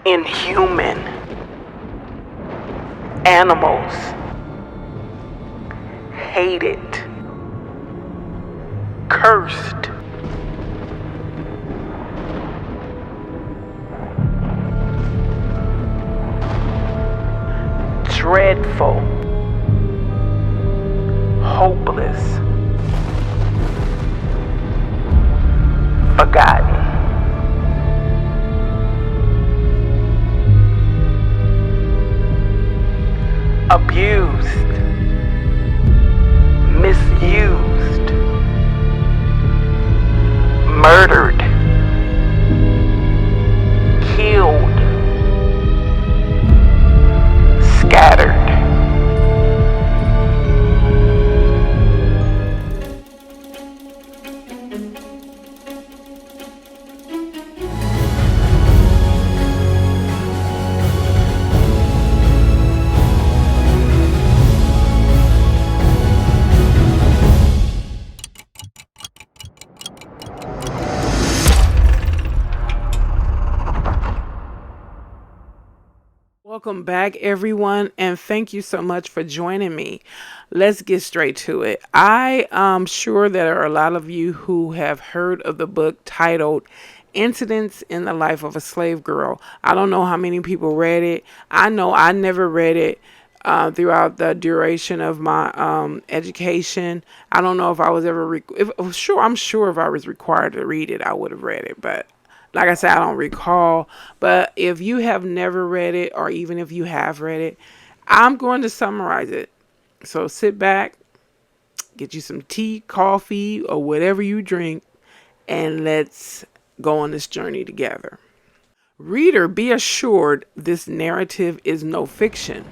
inhuman, animals, hated, cursed, dreadful, hopeless, forgotten, abused, misused, murdered, killed, scattered. Welcome back, everyone, and thank you so much for joining me. Let's get straight to it. I am sure there are a lot of you who have heard of the book titled Incidents in the Life of a Slave Girl. I don't know how many people read it. I know I never read it throughout the duration of my education. I don't know if I was ever, I'm sure if I was required to read it, I would have read it, but like I said, I don't recall. But if you have never read it, or even if you have read it, I'm going to summarize it. So sit back, get you some tea, coffee, or whatever you drink, and let's go on this journey together. Reader, be assured this narrative is no fiction.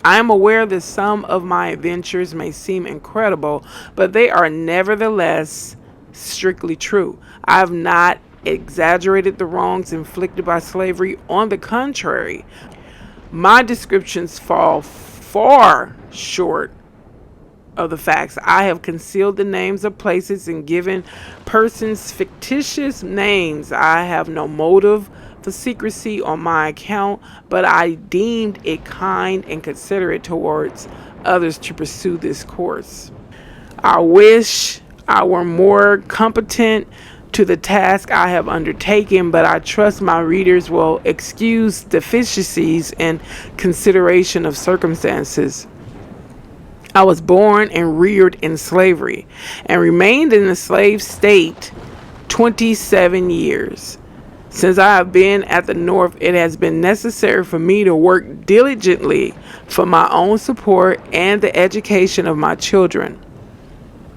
I am aware that some of my adventures may seem incredible, but they are nevertheless strictly true. I have not exaggerated the wrongs inflicted by slavery. On the contrary, my descriptions fall far short of the facts. I have concealed the names of places and given persons fictitious names. I have no motive for secrecy on my account, but I deemed it kind and considerate towards others to pursue this course. I wish I were more competent to the task I have undertaken, but I trust my readers will excuse deficiencies in consideration of circumstances. I was born and reared in slavery and remained in the slave state 27 years. Since I have been at the North, it has been necessary for me to work diligently for my own support and the education of my children.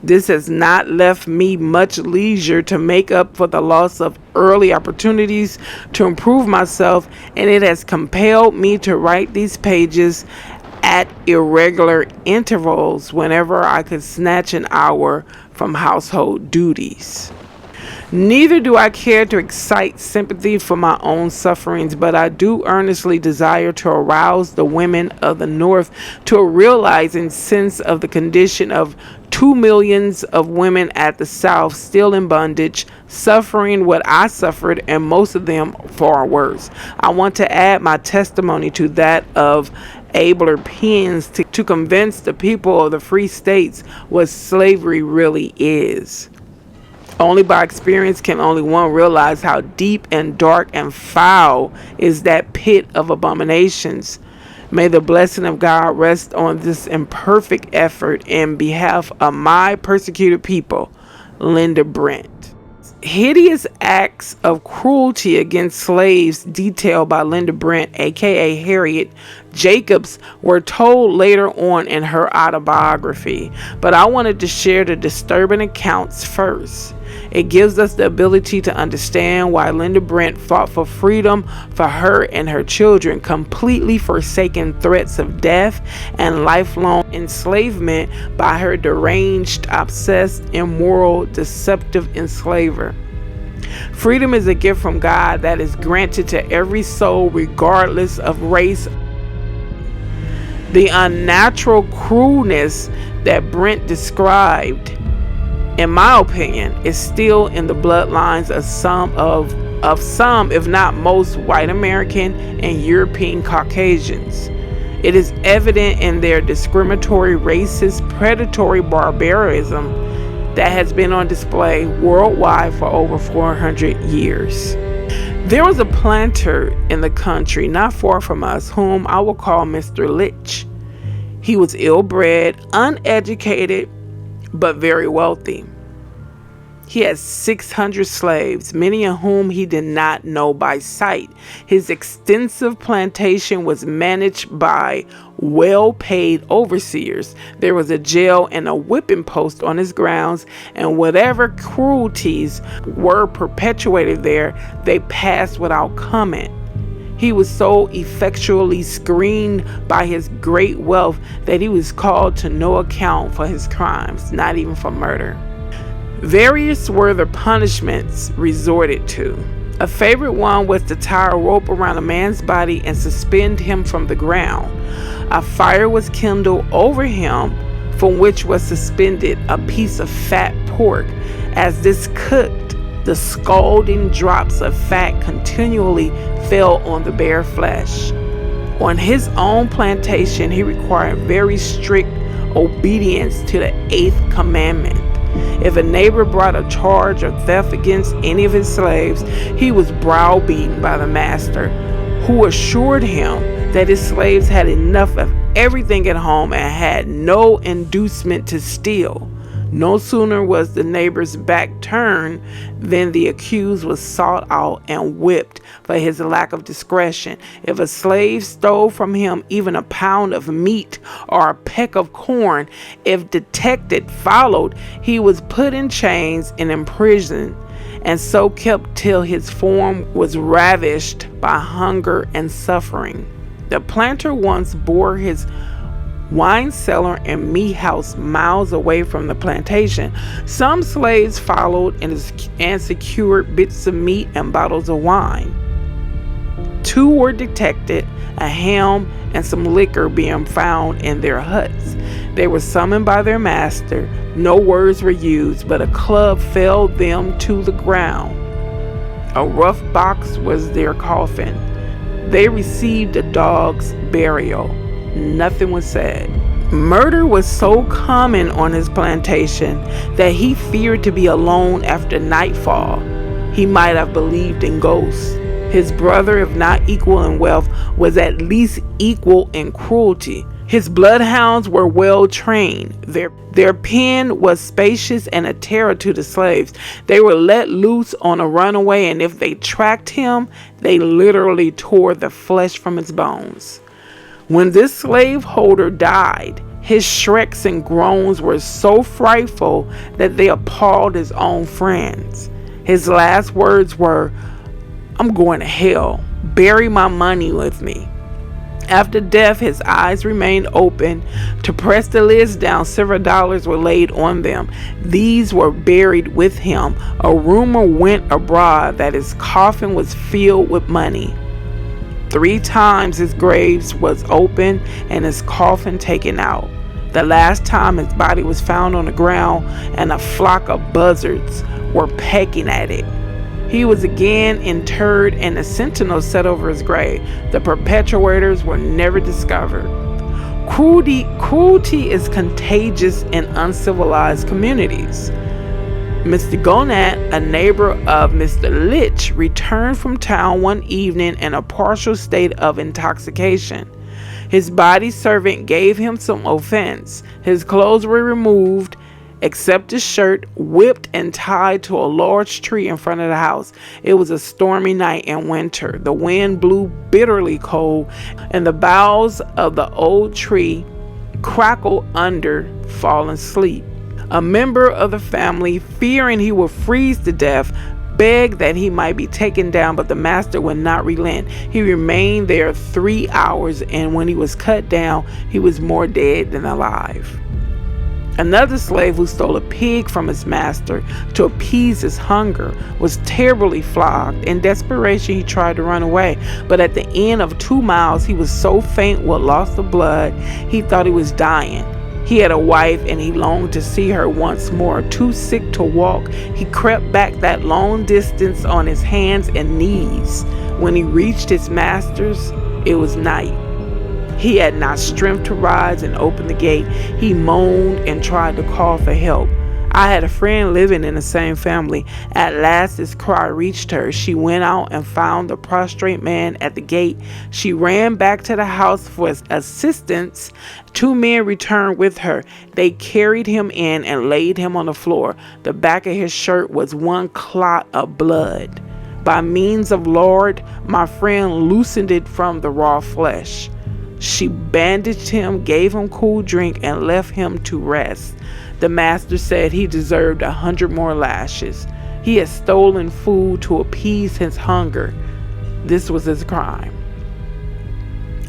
This has not left me much leisure to make up for the loss of early opportunities to improve myself, and it has compelled me to write these pages at irregular intervals whenever I could snatch an hour from household duties. Neither do I care to excite sympathy for my own sufferings, but I do earnestly desire to arouse the women of the North to a realizing sense of the condition of 2 millions of women at the South still in bondage, suffering what I suffered, and most of them far worse. I want to add my testimony to that of abler pens to convince the people of the free states what slavery really is. Only by experience can only one realize how deep and dark and foul is that pit of abominations. May the blessing of God rest on this imperfect effort in behalf of my persecuted people, Linda Brent. Hideous acts of cruelty against slaves detailed by Linda Brent, aka Harriet Jacobs, were told later on in her autobiography, but I wanted to share the disturbing accounts first. It gives us the ability to understand why Linda Brent fought for freedom for her and her children, completely forsaking threats of death and lifelong enslavement by her deranged, obsessed, immoral, deceptive enslaver. Freedom is a gift from God that is granted to every soul regardless of race. The unnatural cruelness that Brent described, in my opinion, is still in the bloodlines of some of of some, if not most, white American and European Caucasians. It is evident in their discriminatory, racist, predatory barbarism that has been on display worldwide for over 400 years. There was a planter in the country not far from us whom I will call Mr. Litch. He was ill-bred, uneducated, but very wealthy. He had 600 slaves, many of whom he did not know by sight. His extensive plantation was managed by well-paid overseers. There was a jail and a whipping post on his grounds, and whatever cruelties were perpetuated there, they passed without comment. He was so effectually screened by his great wealth that he was called to no account for his crimes, not even for murder. Various were the punishments resorted to. A favorite one was to tie a rope around a man's body and suspend him from the ground. A fire was kindled over him, from which was suspended a piece of fat pork. As this cooked, the scalding drops of fat continually fell on the bare flesh. On his own plantation, he required very strict obedience to the 8th commandment. If a neighbor brought a charge of theft against any of his slaves, he was browbeaten by the master, who assured him that his slaves had enough of everything at home and had no inducement to steal. No sooner was the neighbor's back turned than the accused was sought out and whipped for his lack of discretion. If a slave stole from him even a pound of meat or a peck of corn, if detected, followed, he was put in chains and imprisoned, and so kept till his form was ravished by hunger and suffering. The planter once bore his wine cellar and meat house miles away from the plantation. Some slaves followed and secured bits of meat and bottles of wine. 2 were detected, a ham and some liquor being found in their huts. They were summoned by their master. No words were used, but a club felled them to the ground. A rough box was their coffin. They received a dog's burial. Nothing was said. Murder was so common on his plantation that he feared to be alone after nightfall. He might have believed in ghosts. His brother, if not equal in wealth, was at least equal in cruelty. His bloodhounds were well trained. Their pen was spacious and a terror to the slaves. They were let loose on a runaway, and if they tracked him, they literally tore the flesh from his bones. When this slaveholder died, his shrieks and groans were so frightful that they appalled his own friends. His last words were, "I'm going to hell. Bury my money with me." After death, his eyes remained open. To press the lids down, several dollars were laid on them. These were buried with him. A rumor went abroad that his coffin was filled with money. 3 times his grave was opened and his coffin taken out. The last time his body was found on the ground and a flock of buzzards were pecking at it. He was again interred and a sentinel set over his grave. The perpetrators were never discovered. Cruelty is contagious in uncivilized communities. Mr. Gonat, a neighbor of Mr. Litch, returned from town one evening in a partial state of intoxication. His body servant gave him some offense. His clothes were removed, except his shirt, whipped and tied to a large tree in front of the house. It was a stormy night in winter. The wind blew bitterly cold, and the boughs of the old tree crackled under falling sleet. A member of the family, fearing he would freeze to death, begged that he might be taken down, but the master would not relent. He remained there 3 hours, and when he was cut down, he was more dead than alive. Another slave who stole a pig from his master to appease his hunger was terribly flogged. In desperation, he tried to run away, but at the end of 2 miles, he was so faint with loss of blood, he thought he was dying. He had a wife and he longed to see her once more. Too sick to walk, he crept back that long distance on his hands and knees. When he reached his master's, it was night. He had not strength to rise and open the gate. He moaned and tried to call for help. I had a friend living in the same family. At last his cry reached her. She went out and found the prostrate man at the gate. She ran back to the house for assistance. 2 men returned with her. They carried him in and laid him on the floor. The back of his shirt was one clot of blood. By means of lard, my friend loosened it from the raw flesh. She bandaged him, gave him cool drink, and left him to rest. The master said he deserved 100 more lashes. He had stolen food to appease his hunger. This was his crime.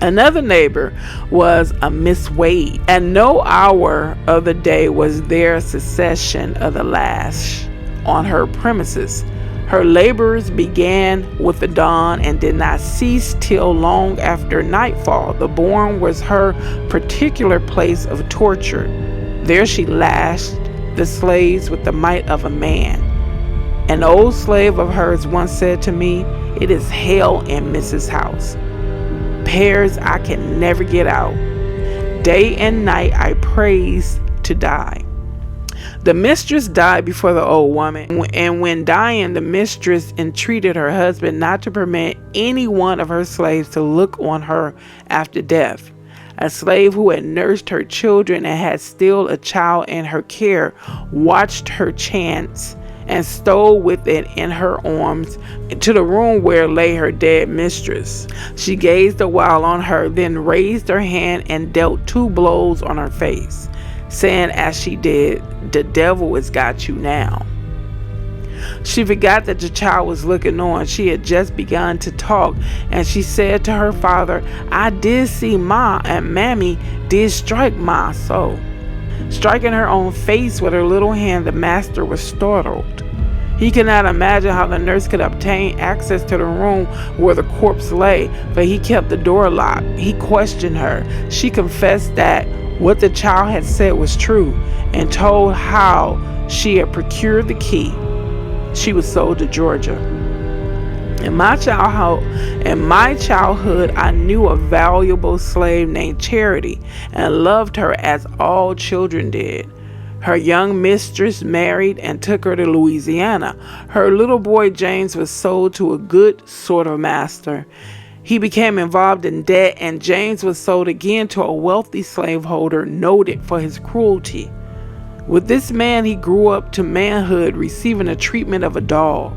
Another neighbor was a Miss Wade. At no hour of the day was there a cessation of the lash on her premises. Her labors began with the dawn and did not cease till long after nightfall. The barn was her particular place of torture. There she lashed the slaves with the might of a man. An old slave of hers once said to me, "It is hell in Mrs. House. Pairs I can never get out. Day and night I praise to die." The mistress died before the old woman, and when dying, the mistress entreated her husband not to permit any one of her slaves to look on her after death. A slave who had nursed her children and had still a child in her care watched her chance and stole with it in her arms to the room where lay her dead mistress. She gazed a while on her, then raised her hand and dealt 2 blows on her face, saying as she did, "The devil has got you now." She forgot that the child was looking on. She had just begun to talk, and she said to her father, "I did see Ma, and Mammy did strike Ma so." Striking her own face with her little hand, the master was startled. He could not imagine how the nurse could obtain access to the room where the corpse lay, for he kept the door locked. He questioned her. She confessed that what the child had said was true, and told how she had procured the key. She was sold to Georgia. In my childhood, I knew a valuable slave named Charity and loved her as all children did. Her young mistress married and took her to Louisiana. Her little boy James was sold to a good sort of master. He became involved in debt, and James was sold again to a wealthy slaveholder noted for his cruelty. With this man, he grew up to manhood, receiving the treatment of a dog.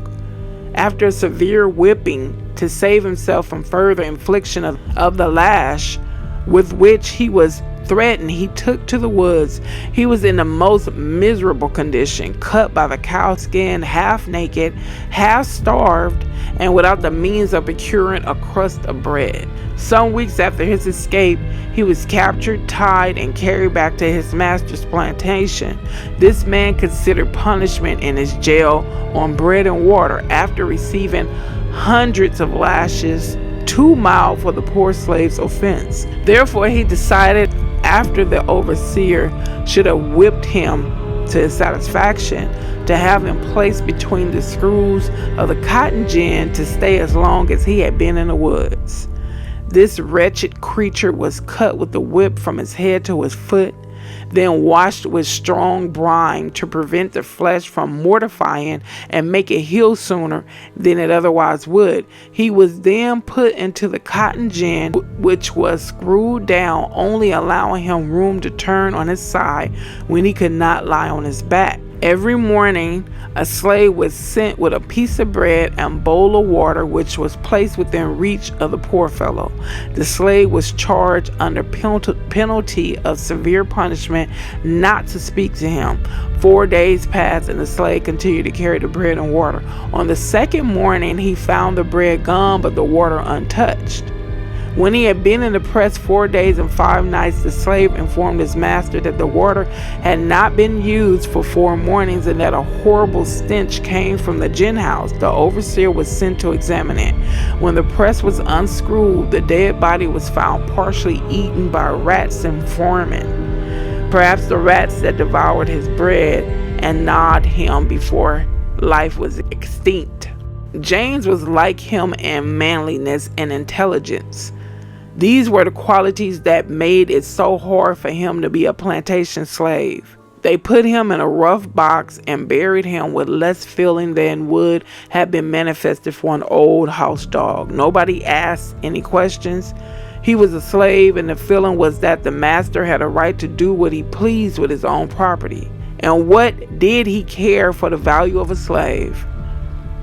After a severe whipping to save himself from further infliction of the lash with which he was threatened, he took to the woods. He was in the most miserable condition, cut by the cow skin, half naked, half starved, and without the means of procuring a crust of bread. Some weeks after his escape, he was captured, tied, and carried back to his master's plantation. This man considered punishment in his jail on bread and water after receiving hundreds of lashes, too mild for the poor slave's offense. Therefore, he decided, after the overseer should have whipped him to his satisfaction, to have him placed between the screws of the cotton gin to stay as long as he had been in the woods. This wretched creature was cut with the whip from his head to his foot, then washed with strong brine to prevent the flesh from mortifying and make it heal sooner than it otherwise would. He was then put into the cotton gin, which was screwed down, only allowing him room to turn on his side when he could not lie on his back. Every morning, a slave was sent with a piece of bread and bowl of water, which was placed within reach of the poor fellow. The slave was charged under penalty of severe punishment not to speak to him. 4 days passed, and the slave continued to carry the bread and water. On the second morning, he found the bread gone, but the water untouched. When he had been in the press 4 days and 5 nights, the slave informed his master that the water had not been used for 4 mornings and that a horrible stench came from the gin house. The overseer was sent to examine it. When the press was unscrewed, the dead body was found partially eaten by rats and vermin. perhaps the rats that devoured his bread and gnawed him before life was extinct. James was like him in manliness and intelligence. These were the qualities that made it so hard for him to be a plantation slave. They put him in a rough box and buried him with less feeling than would have been manifested for an old house dog. Nobody asked any questions. He was a slave, and the feeling was that the master had a right to do what he pleased with his own property. And what did he care for the value of a slave?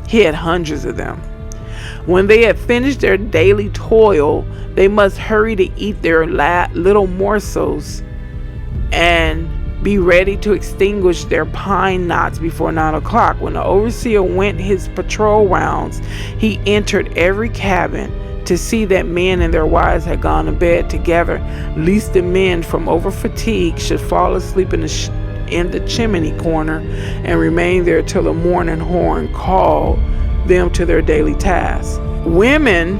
He had hundreds of them. When they had finished their daily toil, they must hurry to eat their little morsels and be ready to extinguish their pine knots before 9 o'clock. When the overseer went his patrol rounds, he entered every cabin to see that men and their wives had gone to bed together, lest the men from over fatigue should fall asleep in the chimney corner and remain there till the morning horn called them to their daily tasks. Women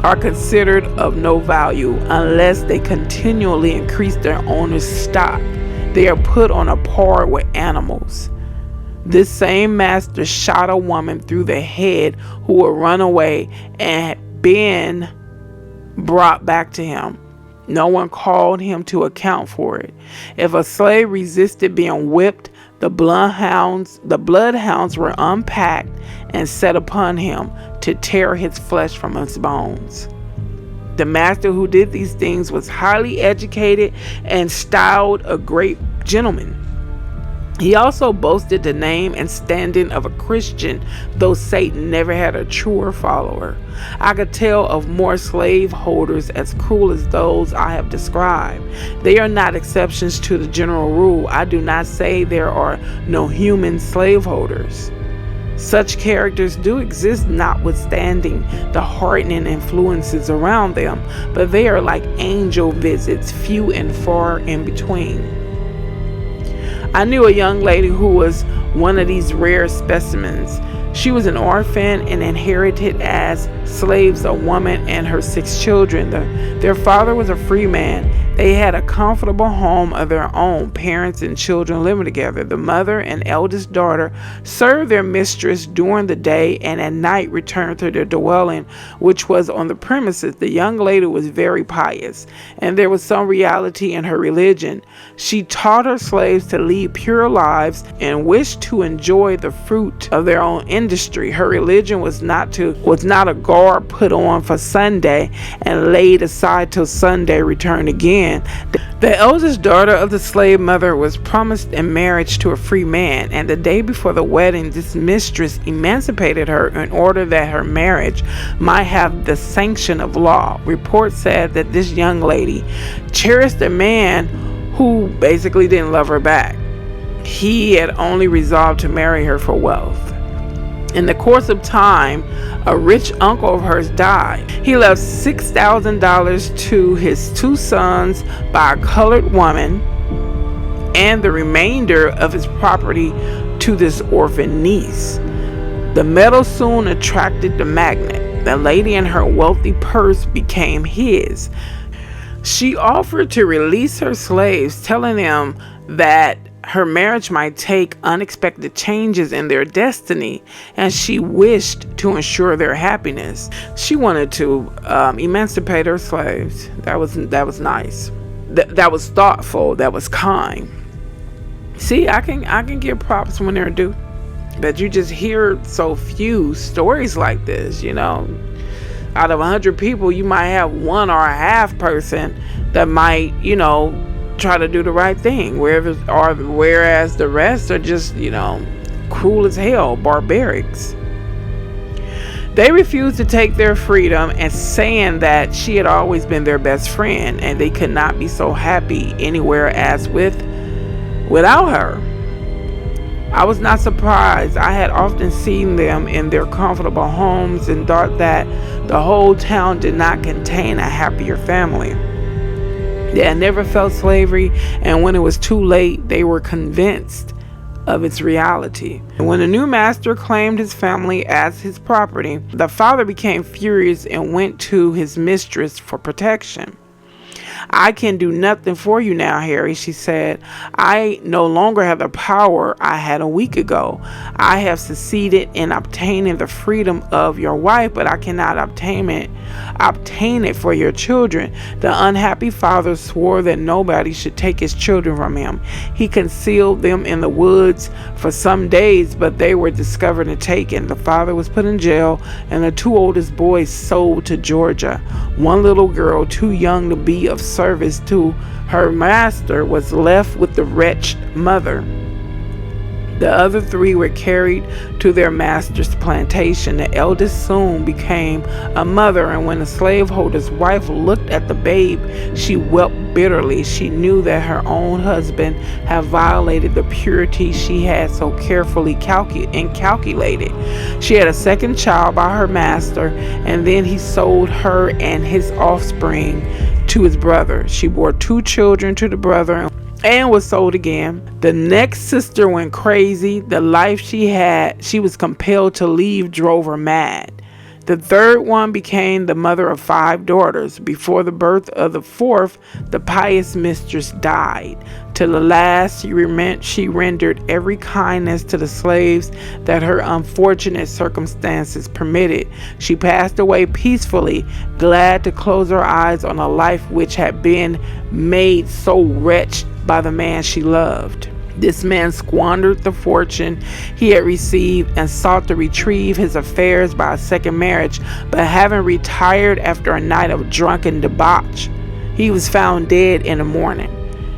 are considered of no value unless they continually increase their owner's stock. They are put on a par with animals. This same master shot a woman through the head who had run away and had been brought back to him. No one called him to account for it. If a slave resisted being whipped, the bloodhounds were unpacked and set upon him to tear his flesh from his bones. The master who did these things was highly educated and styled a great gentleman. He also boasted the name and standing of a Christian, though Satan never had a truer follower. I could tell of more slave holders as cruel as those I have described. They are not exceptions to the general rule. I do not say there are no human slaveholders. Such characters do exist, notwithstanding the hardening influences around them, but they are like angel visits, few and far in between. I knew a young lady who was one of these rare specimens. She was an orphan and inherited as slaves a woman and her 6 children. Their father was a free man. They had a comfortable home of their own, parents and children living together. The mother and eldest daughter served their mistress during the day and at night returned to their dwelling, which was on the premises. The young lady was very pious, and there was some reality in her religion. She taught her slaves to lead pure lives and wished to enjoy the fruit of their own industry. Her religion was not a garb put on for Sunday and laid aside till Sunday returned again. The eldest daughter of the slave mother was promised in marriage to a free man, and the day before the wedding, this mistress emancipated her in order that her marriage might have the sanction of law. Report said that this young lady cherished a man who basically didn't love her back. He had only resolved to marry her for wealth. In the course of time, a rich uncle of hers died. He left $6,000 to his 2 sons by a colored woman, and the remainder of his property to this orphan niece. The metal soon attracted the magnet. The lady and her wealthy purse became his. She offered to release her slaves, telling them that her marriage might take unexpected changes in their destiny, and she wished to ensure their happiness. She wanted to emancipate her slaves. That was nice. That was thoughtful. That was kind. See, I can give props when they're due, but you just hear so few stories like this. You know, out of 100 people, you might have one or a half person that might, try to do the right thing, whereas the rest are just, cruel as hell, barbarics. They refused to take their freedom, and saying that she had always been their best friend and they could not be so happy anywhere as without her. I was not surprised. I had often seen them in their comfortable homes and thought that the whole town did not contain a happier family. They had never felt slavery, and when it was too late, they were convinced of its reality. And when the new master claimed his family as his property, the father became furious and went to his mistress for protection. "I can do nothing for you now, Harry," she said. "I no longer have the power I had a week ago. I have succeeded in obtaining the freedom of your wife, but I cannot obtain it for your children." The unhappy father swore that nobody should take his children from him. He concealed them in the woods for some days, but they were discovered and taken. The father was put in jail, and the two oldest boys sold to Georgia. One little girl, too young to be of service to her master, was left with the wretched mother. The other three were carried to their master's plantation. The eldest soon became a mother, and when the slaveholder's wife looked at the babe, she wept bitterly. She knew that her own husband had violated the purity she had so carefully calculated. She had a second child by her master, and then he sold her and his offspring to his brother. She bore two children to the brother and was sold again. The next sister went crazy. The life she was compelled to leave drove her mad. The third one became the mother of 5 daughters. Before the birth of the fourth, the pious mistress died. Till the last, she rendered every kindness to the slaves that her unfortunate circumstances permitted. She passed away peacefully, glad to close her eyes on a life which had been made so wretched by the man she loved. This man squandered the fortune he had received and sought to retrieve his affairs by a second marriage, but having retired after a night of drunken debauch, he was found dead in the morning.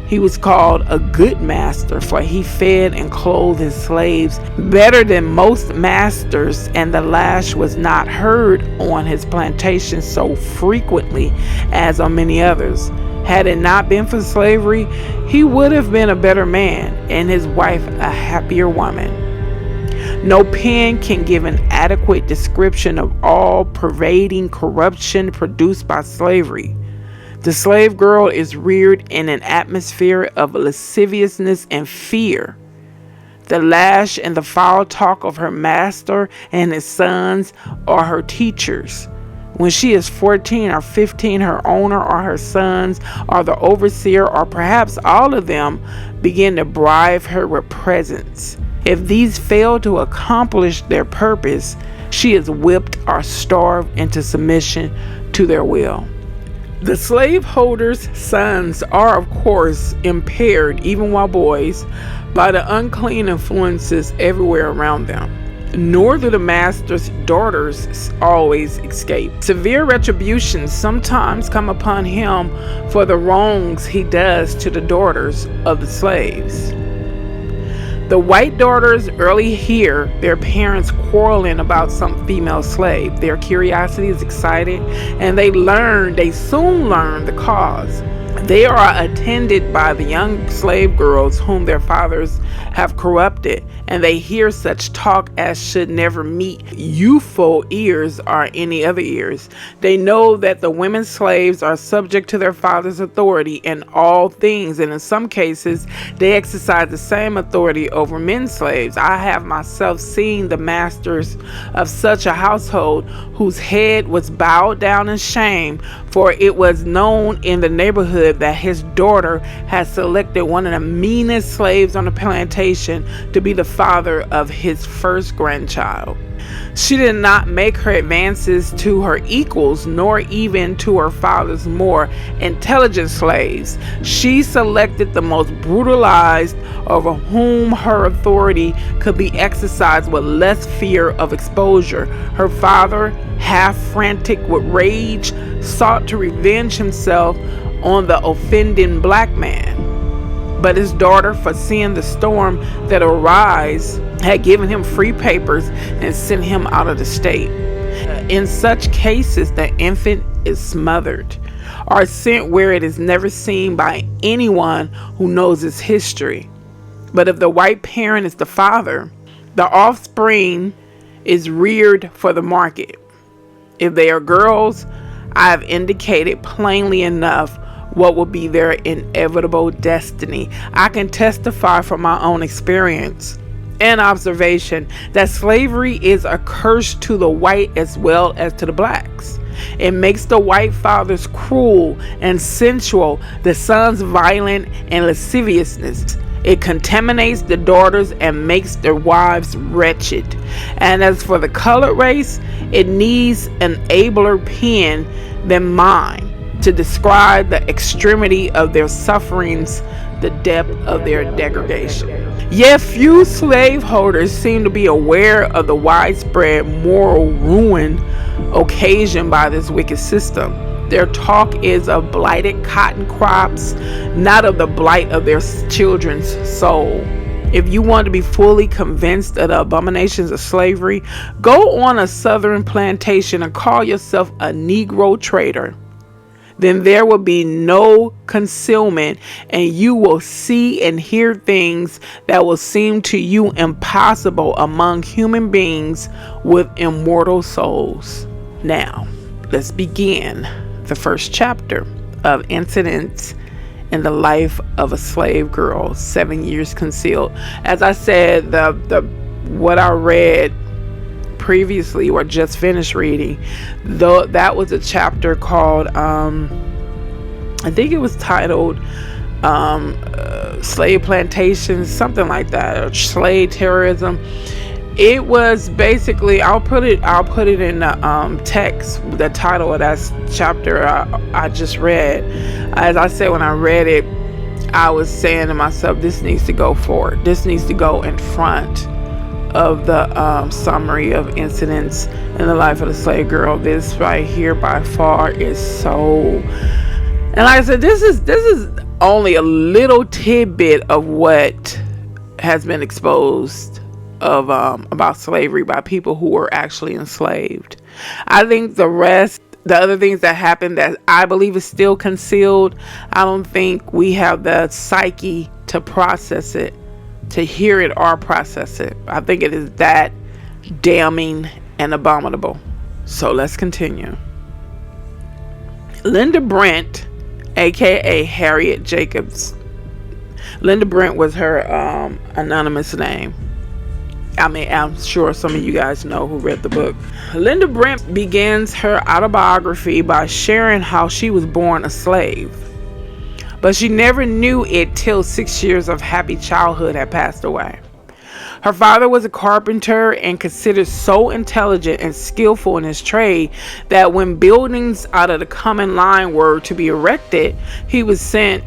He was called a good master, for he fed and clothed his slaves better than most masters, and the lash was not heard on his plantation so frequently as on many others. Had it not been for slavery, he would have been a better man, and his wife a happier woman. No pen can give an adequate description of all pervading corruption produced by slavery. The slave girl is reared in an atmosphere of lasciviousness and fear. The lash and the foul talk of her master and his sons are her teachers. When she is 14 or 15, her owner or her sons or the overseer, or perhaps all of them, begin to bribe her with presents. If these fail to accomplish their purpose, she is whipped or starved into submission to their will. The slaveholders' sons are, of course, impaired, even while boys, by the unclean influences everywhere around them. Nor do the master's daughters always escape. Severe retributions sometimes come upon him for the wrongs he does to the daughters of the slaves. The white daughters early hear their parents quarreling about some female slave. Their curiosity is excited, and they soon learn the cause. They are attended by the young slave girls whom their fathers have corrupted, and they hear such talk as should never meet youthful ears or any other ears. They know that the women slaves are subject to their father's authority in all things, and in some cases they exercise the same authority over men slaves. I have myself seen the masters of such a household whose head was bowed down in shame, for it was known in the neighborhood that his daughter had selected one of the meanest slaves on the plantation to be the father of his first grandchild. She did not make her advances to her equals, nor even to her father's more intelligent slaves. She selected the most brutalized, over whom her authority could be exercised with less fear of exposure. Her father, half frantic with rage, sought to revenge himself on the offending black man. But his daughter, foreseeing the storm that arise, had given him free papers and sent him out of the state. In such cases, the infant is smothered or sent where it is never seen by anyone who knows its history. But if the white parent is the father, the offspring is reared for the market. If they are girls, I have indicated plainly enough what will be their inevitable destiny. I can testify from my own experience and observation that slavery is a curse to the white as well as to the blacks. It makes the white fathers cruel and sensual, the sons violent and lasciviousness. It contaminates the daughters and makes their wives wretched. And as for the colored race, it needs an abler pen than mine to describe the extremity of their sufferings, the depth of their degradation. Yet few slaveholders seem to be aware of the widespread moral ruin occasioned by this wicked system. Their talk is of blighted cotton crops, not of the blight of their children's soul. If you want to be fully convinced of the abominations of slavery, go on a southern plantation and call yourself a Negro trader. Then there will be no concealment, and you will see and hear things that will seem to you impossible among human beings with immortal souls. Now, let's begin the first chapter of Incidents in the Life of a Slave Girl, 7 Years Concealed. As I said, what I read previously or just finished reading, though, that was a chapter called I think it was titled Slave Plantations, something like that, or Slave Terrorism. It was basically, I'll put it in the text, the title of that chapter I just read. As I said, when I read it, I was saying to myself, this needs to go forward, this needs to go in front of the summary of Incidents in the Life of the Slave Girl. This right here by far is so, and like I said, this is only a little tidbit of what has been exposed of about slavery by people who were actually enslaved. I think the rest, the other things that happened that I believe is still concealed, I don't think we have the psyche to process it, to hear it or process it. I think it is that damning and abominable. So let's continue. Linda Brent, aka Harriet Jacobs. Linda Brent was her anonymous name. I mean, I'm sure some of you guys know who read the book. Linda Brent begins her autobiography by sharing how she was born a slave, but she never knew it till 6 years of happy childhood had passed away. Her father was a carpenter and considered so intelligent and skillful in his trade that when buildings out of the common line were to be erected, he was sent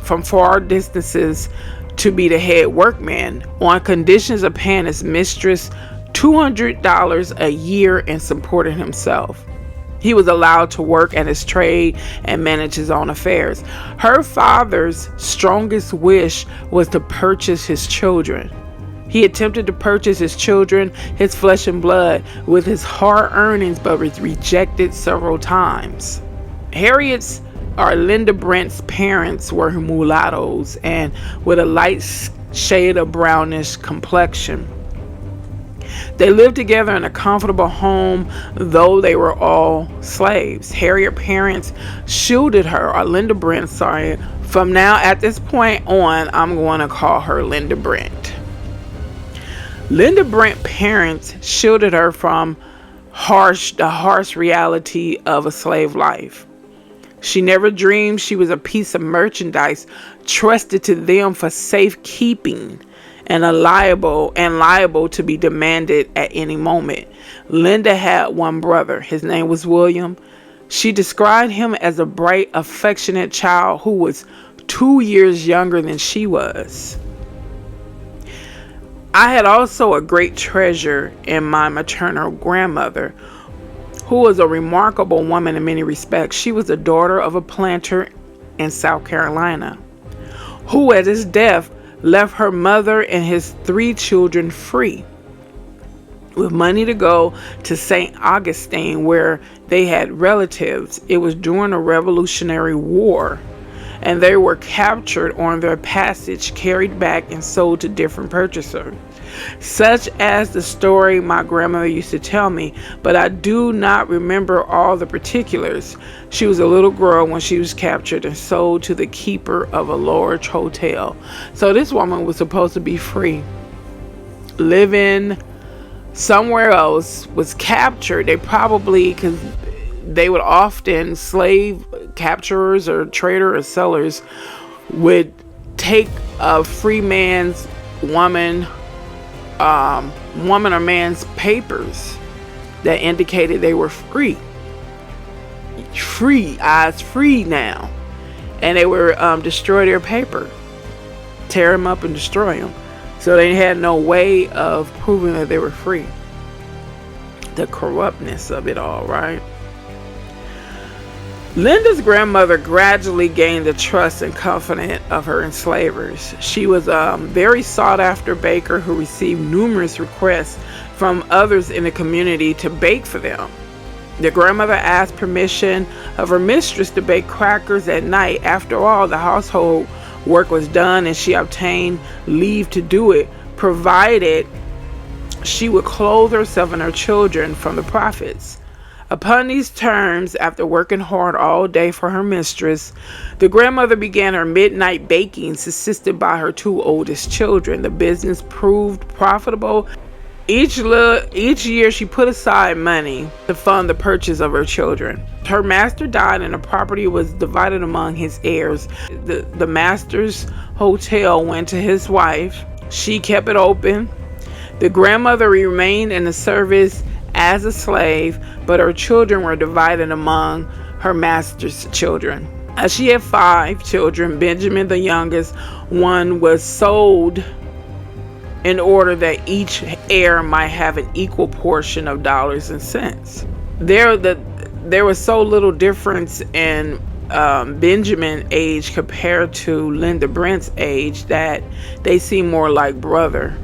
from far distances to be the head workman on conditions of paying his mistress $200 a year and supporting himself. He was allowed to work at his trade and manage his own affairs. Her father's strongest wish was to purchase his children. He attempted to purchase his children, his flesh and blood, with his hard earnings, but was rejected several times. Harriet's or Linda Brent's parents were mulattoes and with a light shade of brownish complexion. They lived together in a comfortable home, though they were all slaves. Harriet's parents shielded her, or Linda Brent, sorry. From now, at this point on, I'm going to call her Linda Brent. Linda Brent's parents shielded her from the harsh reality of a slave life. She never dreamed she was a piece of merchandise trusted to them for safekeeping and liable to be demanded at any moment. Linda had one brother. His name was William. She described him as a bright, affectionate child who was 2 years younger than she was. I had also a great treasure in my maternal grandmother, who was a remarkable woman in many respects. She was the daughter of a planter in South Carolina, who at his death left her mother and his 3 children free, with money to go to St. Augustine, where they had relatives. It was during the Revolutionary War, and they were captured on their passage, carried back, and sold to different purchasers, such as the story my grandmother used to tell me, but I do not remember all the particulars. She was a little girl when she was captured and sold to the keeper of a large hotel. So this woman was supposed to be free, living somewhere else, was captured. They probably, because they would often, slave capturers or trader or sellers would take a free man's woman or man's papers that indicated they were free. Eyes free now. And they would destroy their paper, tear them up and destroy them. So they had no way of proving that they were free. The corruptness of it all, right? Linda's grandmother gradually gained the trust and confidence of her enslavers. She was a very sought-after baker who received numerous requests from others in the community to bake for them. The grandmother asked permission of her mistress to bake crackers at night. After all, the household work was done, and she obtained leave to do it, provided she would clothe herself and her children from the profits. Upon these terms, after working hard all day for her mistress, the grandmother began her midnight bakings, assisted by her two oldest children. The business proved profitable. Each year she put aside money to fund the purchase of her children. Her master died and the property was divided among his heirs. The master's hotel went to his wife. She kept it open. The grandmother remained in the service as a slave, but her children were divided among her master's children. As she had 5 children, Benjamin, the youngest one, was sold in order that each heir might have an equal portion of dollars and cents. There was so little difference in Benjamin's age compared to Linda Brent's age that they seemed more like brother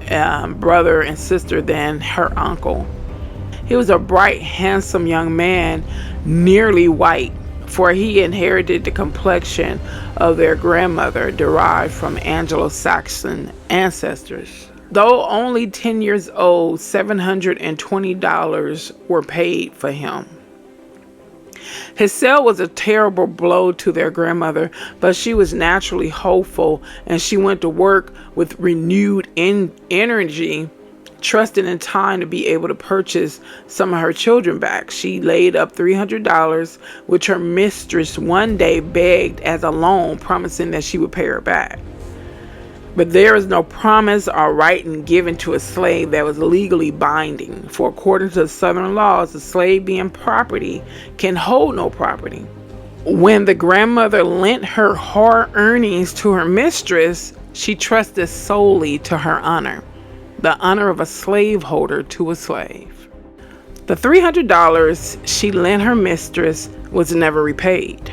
and sister than her uncle. He was a bright, handsome young man, nearly white, for he inherited the complexion of their grandmother, derived from Anglo-Saxon ancestors. Though only 10 years old, $720 were paid for him. His sale was a terrible blow to their grandmother, but she was naturally hopeful, and she went to work with renewed energy, trusting in time to be able to purchase some of her children back. She laid up $300, which her mistress one day begged as a loan, promising that she would pay her back. But there is no promise or writing given to a slave that was legally binding, for according to Southern laws, a slave being property can hold no property. When the grandmother lent her hard earnings to her mistress, she trusted solely to her honor, the honor of a slaveholder to a slave. The $300 she lent her mistress was never repaid.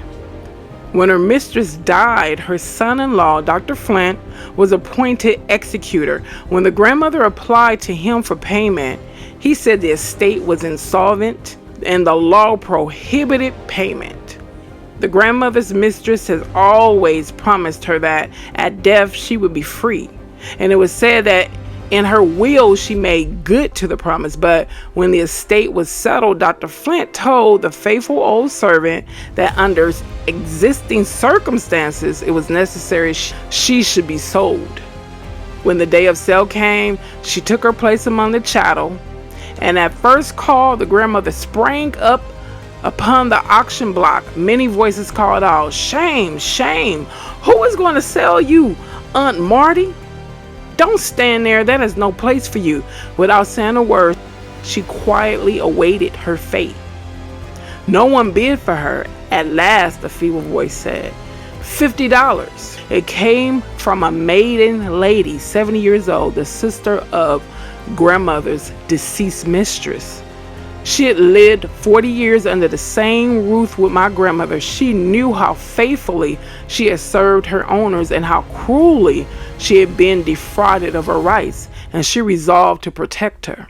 When her mistress died, her son-in-law, Dr. Flint, was appointed executor. When the grandmother applied to him for payment, he said the estate was insolvent and the law prohibited payment. The grandmother's mistress has always promised her that at death she would be free, and it was said that in her will, she made good to the promise. But when the estate was settled, Dr. Flint told the faithful old servant that under existing circumstances, it was necessary she should be sold. When the day of sale came, she took her place among the chattel, and at first call, the grandmother sprang up upon the auction block. Many voices called out, "Shame, shame! Who is going to sell you, Aunt Marty? Don't stand there, that is no place for you." Without saying a word, she quietly awaited her fate. No one bid for her. At last, the feeble voice said, $50. It came from a maiden lady, 70 years old, the sister of grandmother's deceased mistress. She had lived 40 years under the same roof with my grandmother. She knew how faithfully she had served her owners and how cruelly she had been defrauded of her rights, and she resolved to protect her.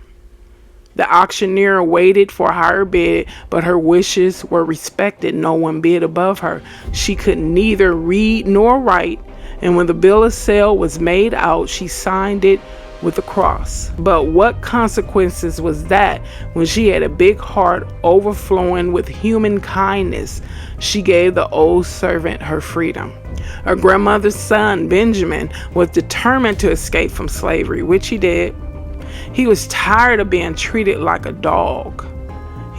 The auctioneer waited for a higher bid, but her wishes were respected. No one bid above her. She could neither read nor write, and when the bill of sale was made out, she signed it with a cross. But what consequences was that when she had a big heart overflowing with human kindness? She gave the old servant her freedom. Her grandmother's son, Benjamin, was determined to escape from slavery, which he did. He was tired of being treated like a dog.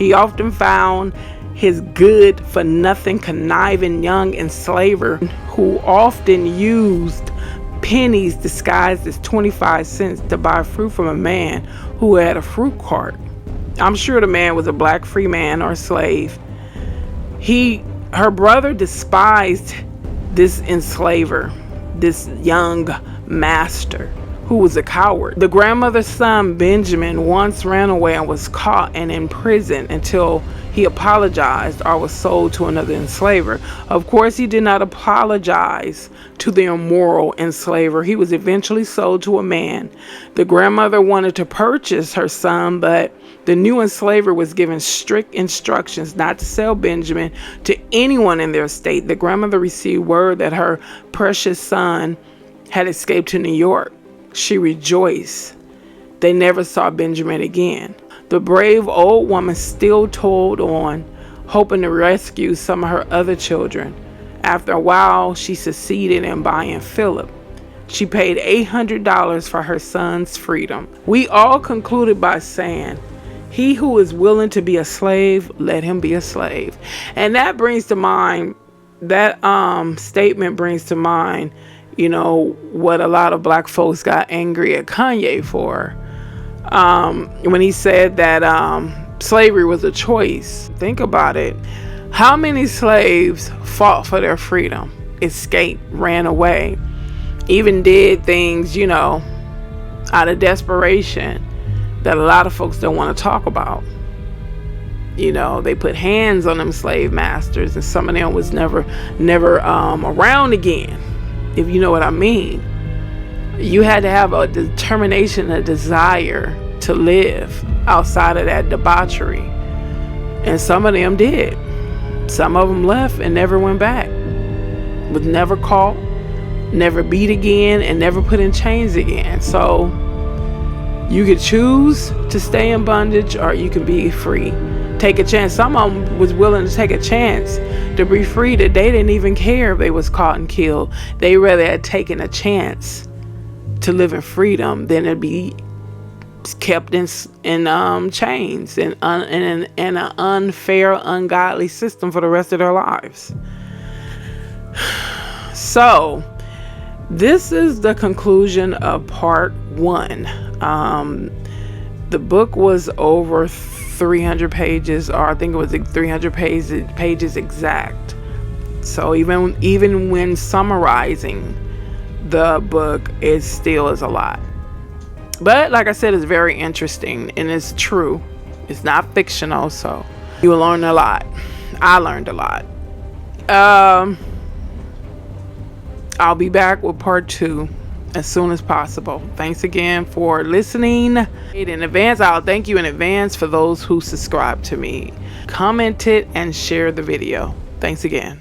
He often found his good-for-nothing, conniving young enslaver who often used pennies disguised as 25 cents to buy fruit from a man who had a fruit cart. I'm sure the man was a black free man or slave. Her brother despised this enslaver, this young master, who was a coward. The grandmother's son, Benjamin, once ran away and was caught and imprisoned until he apologized or was sold to another enslaver. Of course, he did not apologize to the immoral enslaver. He was eventually sold to a man. The grandmother wanted to purchase her son, but the new enslaver was given strict instructions not to sell Benjamin to anyone in their estate. The grandmother received word that her precious son had escaped to New York. She rejoiced. They never saw Benjamin again. The brave old woman still toiled on, hoping to rescue some of her other children. After a while, she succeeded in buying Philip. She paid $800 for her son's freedom. We all concluded by saying, "He who is willing to be a slave, let him be a slave." And that brings to mind, that statement brings to mind, what a lot of black folks got angry at Kanye for. When he said that slavery was a choice. Think about it. How many slaves fought for their freedom, escaped, ran away, even did things, out of desperation that a lot of folks don't want to talk about? They put hands on them slave masters, and some of them was never around again, if you know what I mean. You had to have a determination, a desire to live outside of that debauchery. And some of them did. Some of them left and never went back. Was never caught, never beat again, and never put in chains again. So you could choose to stay in bondage, or you can be free. Take a chance. Some of them was willing to take a chance to be free, that they didn't even care if they was caught and killed. They rather had taken a chance to live in freedom than to be kept in chains and in an unfair, ungodly system for the rest of their lives. So this is the conclusion of part 1. The book was over 300 pages, or I think it was 300 pages exact. So even when summarizing the book, it still is a lot. But like I said, it's very interesting and it's true. It's not fictional, so you will learn a lot. I learned a lot. I'll be back with part 2 as soon as possible. Thanks again for listening. In advance, I'll thank you in advance for those who subscribe to me, commented, and shared the video. Thanks again.